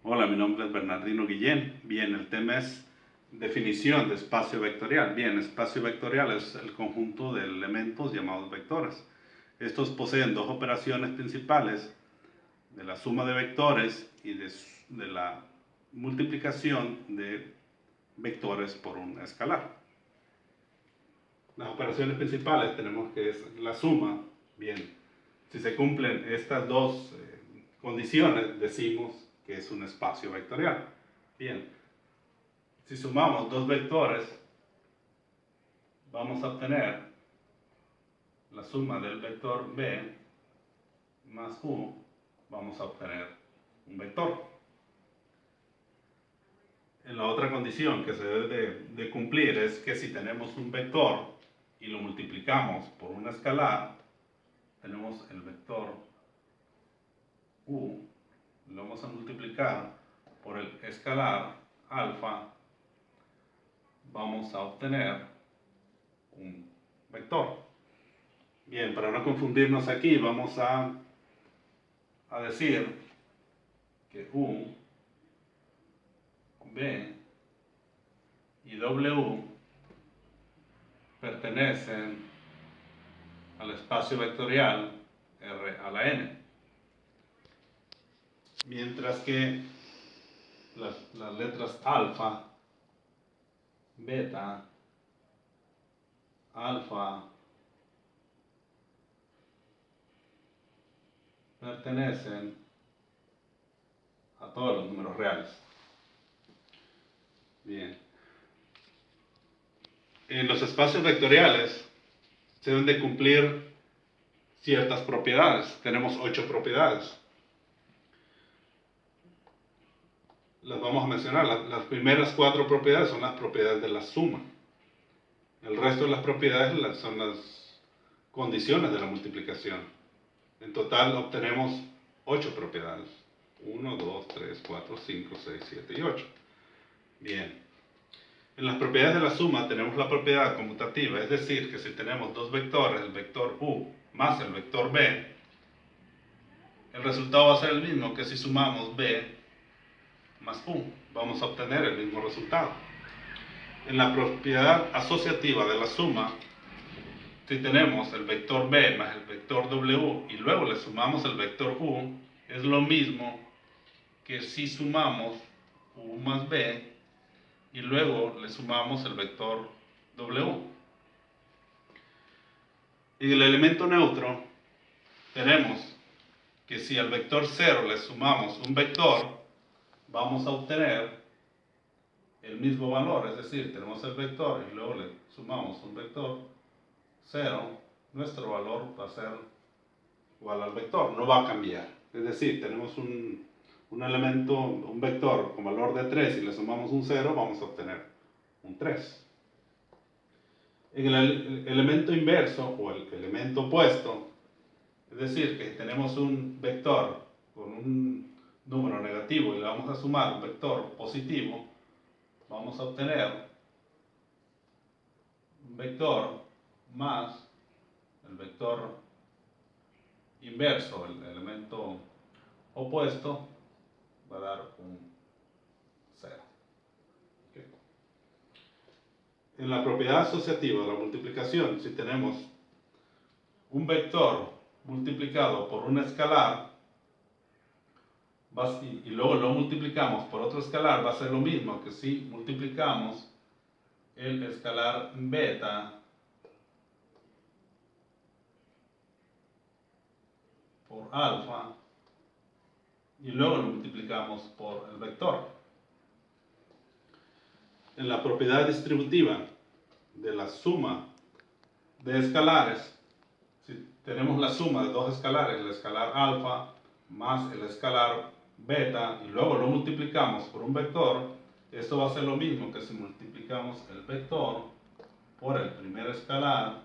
Hola, mi nombre es Bernardino Guillén. Bien, el tema es definición de espacio vectorial. Bien, espacio vectorial es el conjunto de elementos llamados vectores. Estos poseen dos operaciones principales, de la suma de vectores y de la multiplicación de vectores por un escalar. Las operaciones principales tenemos que es la suma. Bien, si se cumplen estas dos condiciones, decimos que es un espacio vectorial. Bien, si sumamos dos vectores, vamos a obtener la suma del vector b más u, vamos a obtener un vector. En la otra condición que se debe de cumplir es que si tenemos un vector y lo multiplicamos por un escalar, tenemos el vector u, lo vamos a multiplicar por el escalar alfa, vamos a obtener un vector. Bien, para no confundirnos aquí, vamos a decir que u, b y w pertenecen al espacio vectorial R a la n. Mientras que las letras alfa, beta, alfa pertenecen a todos los números reales. Bien. En los espacios vectoriales se deben de cumplir ciertas propiedades. Tenemos 8 propiedades. Las vamos a mencionar. Las primeras 4 propiedades son las propiedades de la suma. El resto de las propiedades son las condiciones de la multiplicación. En total obtenemos 8 propiedades. 1, 2, 3, 4, 5, 6, 7 y 8. Bien. En las propiedades de la suma tenemos la propiedad conmutativa, es decir, que si tenemos dos vectores, el vector u más el vector b, el resultado va a ser el mismo que si sumamos b más u. Vamos a obtener el mismo resultado. En la propiedad asociativa de la suma, si tenemos el vector b más el vector w y luego le sumamos el vector u, es lo mismo que si sumamos u más b y luego le sumamos el vector w. Y el elemento neutro tenemos que si al vector 0 le sumamos un vector, vamos a obtener el mismo valor, es decir, tenemos el vector y luego le sumamos un vector 0, nuestro valor va a ser igual al vector, no va a cambiar. Es decir, tenemos un elemento, un vector con valor de 3 y le sumamos un 0, vamos a obtener un 3. En el elemento inverso o el elemento opuesto, es decir, que tenemos un vector con un número negativo y le vamos a sumar un vector positivo, vamos a obtener un vector más el vector inverso, el elemento opuesto, va a dar un 0. Okay. En la propiedad asociativa de la multiplicación, si tenemos un vector multiplicado por un escalar y luego lo multiplicamos por otro escalar, va a ser lo mismo que si multiplicamos el escalar beta por alfa y luego lo multiplicamos por el vector. En la propiedad distributiva de la suma de escalares, si tenemos la suma de dos escalares, el escalar alfa más el escalar beta, y luego lo multiplicamos por un vector, esto va a ser lo mismo que si multiplicamos el vector por el primer escalar,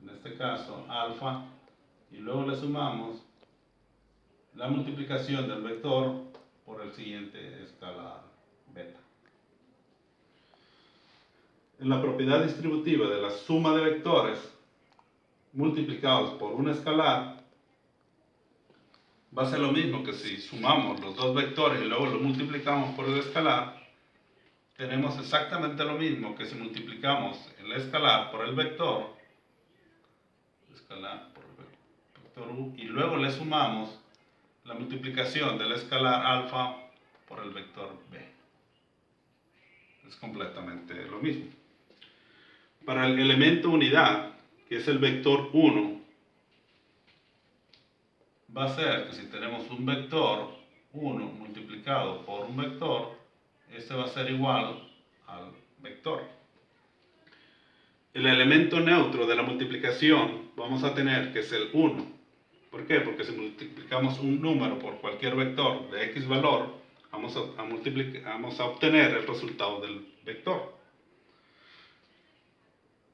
en este caso alfa, y luego le sumamos la multiplicación del vector por el siguiente escalar beta. En la propiedad distributiva de la suma de vectores multiplicados por un escalar, va a ser lo mismo que si sumamos los dos vectores y luego los multiplicamos por el escalar. Tenemos exactamente lo mismo que si multiplicamos el escalar por el vector, U, y luego le sumamos la multiplicación del escalar alfa por el vector B. Es completamente lo mismo. Para el elemento unidad, que es el vector 1, va a ser que si tenemos un vector 1 multiplicado por un vector, este va a ser igual al vector. El elemento neutro de la multiplicación vamos a tener que es el 1. ¿Por qué? Porque si multiplicamos un número por cualquier vector de x valor, vamos a obtener el resultado del vector.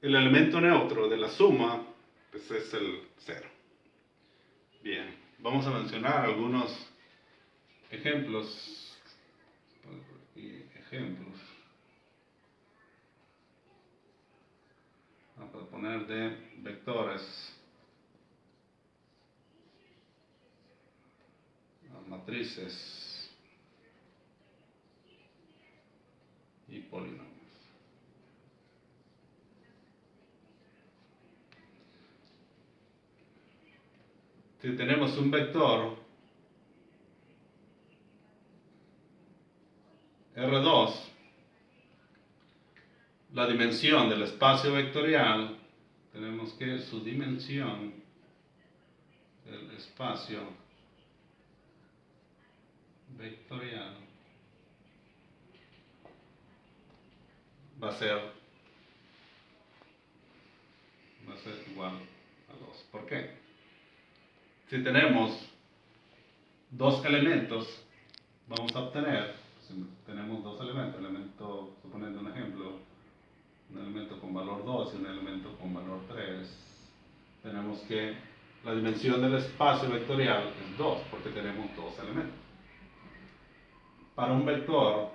El elemento neutro de la suma pues es el 0. Bien, vamos a mencionar algunos ejemplos. Vamos a poner de vectores, matrices y polinomios. Si tenemos un vector R2, la dimensión del espacio vectorial, tenemos que su dimensión del espacio vectorial va a ser igual a 2. ¿Por qué? Si tenemos dos elementos, vamos a obtener, si tenemos dos elementos, suponiendo un ejemplo, un elemento con valor 2 y un elemento con valor 3, tenemos que la dimensión del espacio vectorial es 2, porque tenemos dos elementos. Para un vector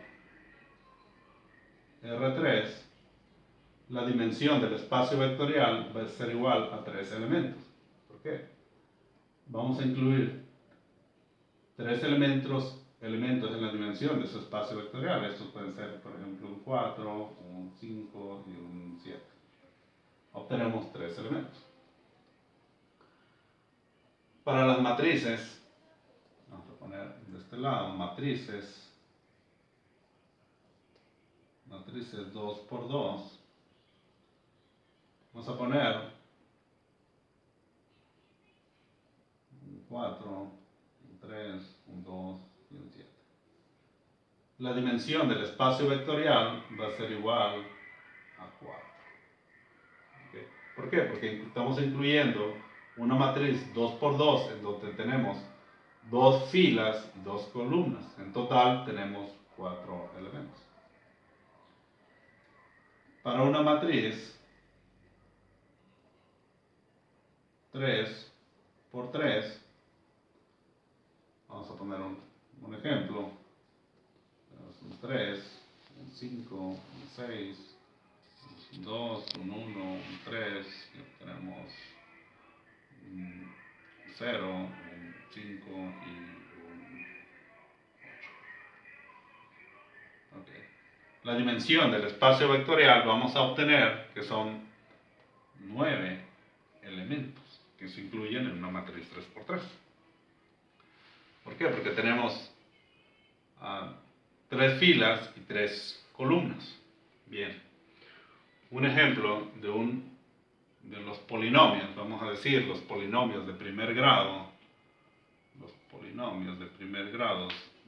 R3, la dimensión del espacio vectorial va a ser igual a 3 elementos. ¿Por qué? Vamos a incluir 3 elementos en la dimensión de su espacio vectorial. Estos pueden ser, por ejemplo, un 4, un 5 y un 7. Obtenemos 3 elementos. Para las matrices, vamos a poner de este lado matrices 2 por 2. Vamos a poner un 4, un 3, un 2 y un 7. La dimensión del espacio vectorial va a ser igual a 4. ¿Okay? ¿Por qué? Porque estamos incluyendo una matriz 2 por 2 en donde tenemos 2 filas y 2 columnas. En total tenemos 4 elementos. Para una matriz 3 por 3, vamos a poner un ejemplo. Tenemos un 3, un 5, un 6, un 2, un 1, un 3, y tenemos un 0, un 5 y un 8. Okay. La dimensión del espacio vectorial vamos a obtener que son 9 elementos que se incluyen en una matriz 3×3. ¿Por qué? Porque tenemos 3 filas y 3 columnas. Bien. Un ejemplo de los polinomios, vamos a decir los polinomios de primer grado,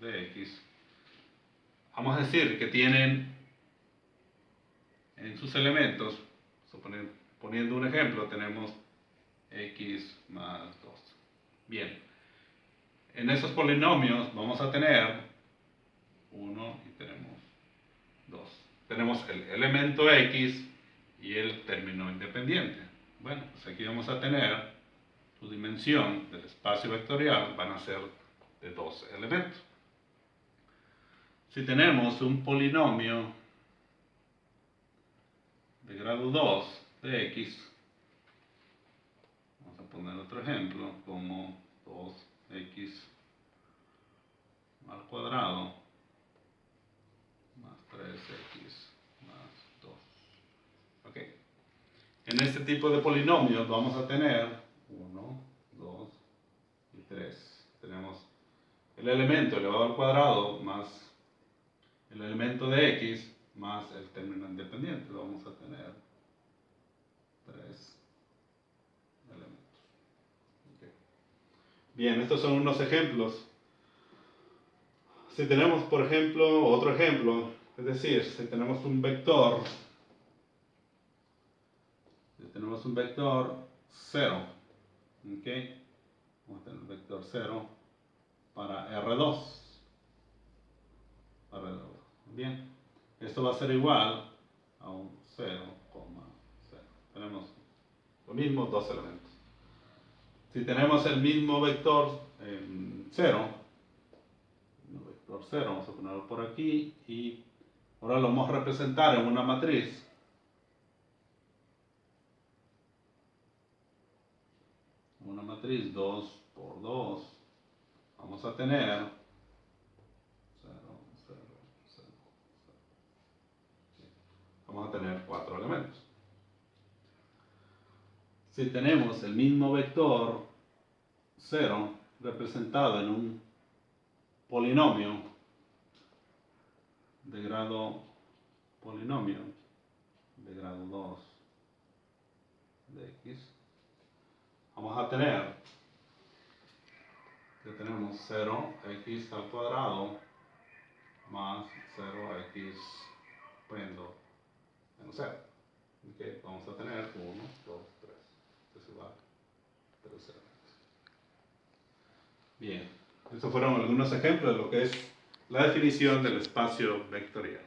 de x, vamos a decir que tienen en sus elementos, poniendo un ejemplo, tenemos x más 2. Bien, en esos polinomios vamos a tener 1 y tenemos 2. Tenemos el elemento x y el término independiente. Bueno, pues aquí vamos a tener su dimensión del espacio vectorial, van a ser de 2 elementos. Si tenemos un polinomio de grado 2 de x, vamos a poner otro ejemplo como 2x cuadrado más 3x más 2. Ok. En este tipo de polinomios vamos a tener 1, 2 y 3. Tenemos el elemento elevado al cuadrado más el elemento de x más el término independiente. Vamos a tener 3 elementos. Okay. Bien, estos son unos ejemplos. Si tenemos, por ejemplo, otro ejemplo, es decir, si tenemos un vector 0, ¿ok? Vamos a tener un vector 0 para R2. Bien, esto va a ser igual a un 0,0. Tenemos lo mismo, dos elementos. Si tenemos el mismo vector 0, vamos a ponerlo por aquí y ahora lo vamos a representar en una matriz. Una matriz 2 por 2. Vamos a tener 0, 0, 0. Vamos a tener 4 elementos. Si tenemos el mismo vector 0 representado en un polinomio de grado 2 de x, vamos a tener que tenemos 0x al cuadrado más 0x poniendo menos 0. Okay, vamos a tener 1, 2, 3. Esto es igual a 3 elementos. Bien, estos fueron algunos ejemplos de lo que es la definición del espacio vectorial.